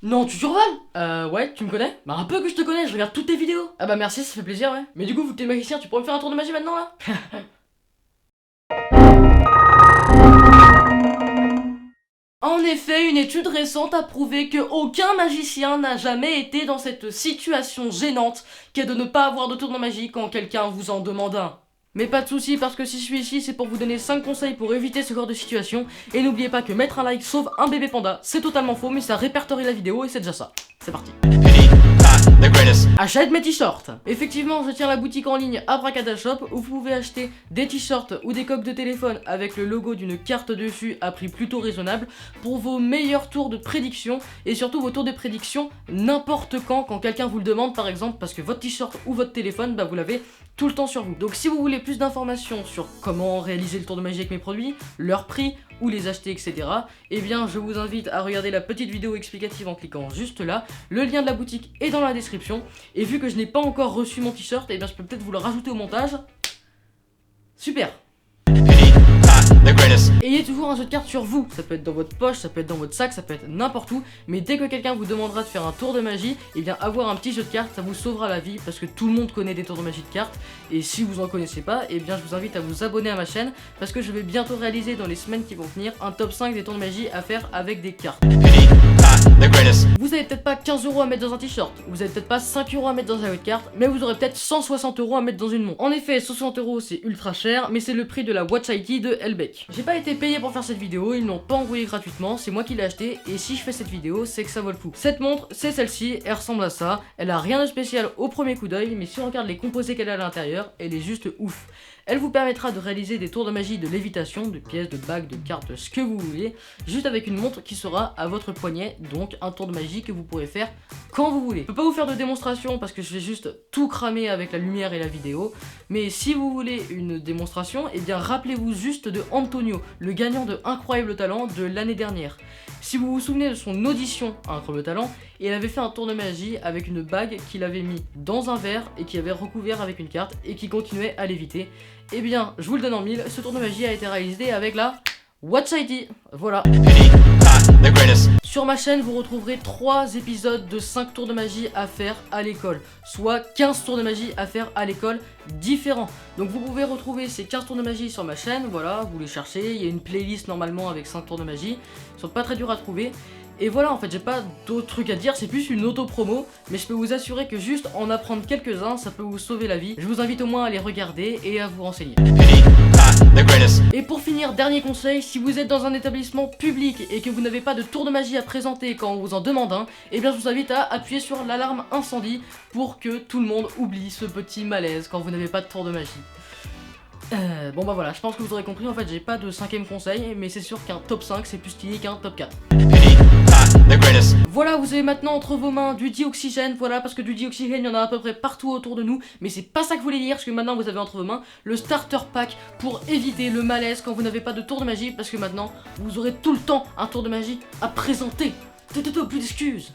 Non, tu survoles? Ouais, tu me connais? Bah un peu que je te connais, je regarde toutes tes vidéos. Ah bah merci, ça fait plaisir, ouais. Mais du coup, vu que t'es magicien, tu pourrais me faire un tour de magie maintenant, là? En effet, une étude récente a prouvé que aucun magicien n'a jamais été dans cette situation gênante qu'est de ne pas avoir de tour de magie quand quelqu'un vous en demande un. Mais pas de soucis, parce que si je suis ici, c'est pour vous donner 5 conseils pour éviter ce genre de situation. Et n'oubliez pas que mettre un like sauve un bébé panda, c'est totalement faux, mais ça répertorie la vidéo et c'est déjà ça. C'est parti. Achète mes t-shirts. Effectivement, je tiens la boutique en ligne Abracadashop où vous pouvez acheter des t-shirts ou des coques de téléphone avec le logo d'une carte dessus à prix plutôt raisonnable pour vos meilleurs tours de prédiction et surtout vos tours de prédiction n'importe quand quelqu'un vous le demande par exemple parce que votre t-shirt ou votre téléphone, bah vous l'avez tout le temps sur vous. Donc si vous voulez plus d'informations sur comment réaliser le tour de magie avec mes produits, leur prix, où les acheter, etc. Eh bien je vous invite à regarder la petite vidéo explicative en cliquant juste là. Le lien de la boutique est dans la description. Et vu que je n'ai pas encore reçu mon t-shirt, eh bien je peux peut-être vous le rajouter au montage. Super. Ayez toujours un jeu de cartes sur vous, ça peut être dans votre poche, ça peut être dans votre sac, ça peut être n'importe où, mais dès que quelqu'un vous demandera de faire un tour de magie, et bien avoir un petit jeu de cartes, ça vous sauvera la vie, parce que tout le monde connaît des tours de magie de cartes, et si vous en connaissez pas, et bien je vous invite à vous abonner à ma chaîne, parce que je vais bientôt réaliser dans les semaines qui vont venir un top 5 des tours de magie à faire avec des cartes. Vous avez peut-être pas 15 € à mettre dans un t-shirt, vous avez peut-être pas 5 € à mettre dans un jeu de cartes, mais vous aurez peut-être 160 € à mettre dans une montre. En effet, 60 € c'est ultra cher, mais c'est le prix de la Watch IT de Elbeck. J'ai pas été payé pour faire cette vidéo, ils l'ont pas envoyé gratuitement, c'est moi qui l'ai acheté, et si je fais cette vidéo, c'est que ça vaut le coup. Cette montre, c'est celle-ci, elle ressemble à ça, elle a rien de spécial au premier coup d'œil, mais si on regarde les composés qu'elle a à l'intérieur, elle est juste ouf. Elle vous permettra de réaliser des tours de magie de lévitation, de pièces, de bagues, de cartes, ce que vous voulez, juste avec une montre qui sera à votre poignet, donc un tour de magie que vous pourrez faire quand vous voulez. Je peux pas vous faire de démonstration parce que je vais juste tout cramer avec la lumière et la vidéo, mais si vous voulez une démonstration, eh bien rappelez-vous juste de Antonio, le gagnant de Incroyable Talent de l'année dernière. Si vous vous souvenez de son audition à Incroyable Talent, il avait fait un tour de magie avec une bague qu'il avait mis dans un verre et qui avait recouvert avec une carte et qui continuait à léviter. Eh bien, je vous le donne en mille, ce tour de magie a été réalisé avec la Watch IT. Voilà. Sur ma chaîne, vous retrouverez 3 épisodes de 5 tours de magie à faire à l'école, soit 15 tours de magie à faire à l'école différents. Donc vous pouvez retrouver ces 15 tours de magie sur ma chaîne, voilà, vous les cherchez, il y a une playlist normalement avec 5 tours de magie, ils sont pas très durs à trouver. Et voilà, en fait, j'ai pas d'autres trucs à dire, c'est plus une auto-promo, mais je peux vous assurer que juste en apprendre quelques-uns, ça peut vous sauver la vie. Je vous invite au moins à les regarder et à vous renseigner. Et pour finir, dernier conseil, si vous êtes dans un établissement public et que vous n'avez pas de tour de magie à présenter quand on vous en demande un, eh bien je vous invite à appuyer sur l'alarme incendie pour que tout le monde oublie ce petit malaise quand vous n'avez pas de tour de magie. Bon bah voilà, je pense que vous aurez compris, en fait j'ai pas de 5ème conseil, mais c'est sûr qu'un top 5 c'est plus stylé qu'un top 4. Voilà, vous avez maintenant entre vos mains du dioxygène, voilà, parce que du dioxygène il y en a à peu près partout autour de nous, mais c'est pas ça que vous voulez dire, parce que maintenant vous avez entre vos mains le starter pack pour éviter le malaise quand vous n'avez pas de tour de magie, parce que maintenant vous aurez tout le temps un tour de magie à présenter. Plus d'excuses.